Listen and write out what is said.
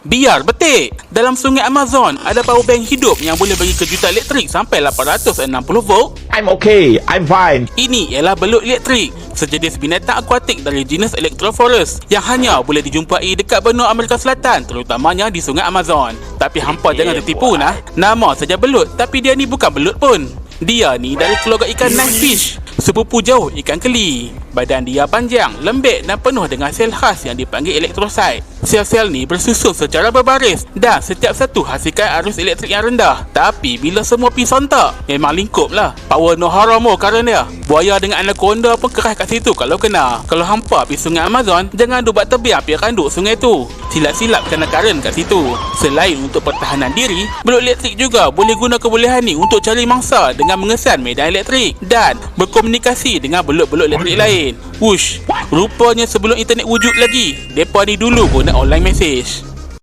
Biar betik. Dalam sungai Amazon, ada power bank hidup yang boleh bagi kejutan elektrik sampai 860 volt. I'm okay. I'm fine. Ini ialah belut elektrik, sejenis binatang akuatik dari jenis Electrophorus yang hanya boleh dijumpai dekat benua Amerika Selatan, terutamanya di sungai Amazon. Tapi hampa jangan tertipu nah. Nama saja belut, tapi dia ni bukan belut pun. Dia ni dari keluarga ikan knifefish, sepupu jauh ikan keli. Badan dia panjang, lembek dan penuh dengan sel khas yang dipanggil elektrosit. Sel-sel ni bersusun secara berbaris dan setiap satu hasilkan arus elektrik yang rendah. Tapi bila semua pergi sontak, memang lingkup lah. Power no haramo karen dia. Buaya dengan anaconda pun keras kat situ kalau kena. Kalau hampa pergi sungai Amazon, jangan duk buat tebiang pergi randuk sungai tu. Silap-silap kena karen kat situ. Selain untuk pertahanan diri, belut elektrik juga boleh guna kebolehan ni untuk cari mangsa dengan mengesan medan elektrik dan berkomunikasi dengan belut-belut elektrik lain. Wush, rupanya sebelum internet wujud lagi, depa ni dulu guna online message.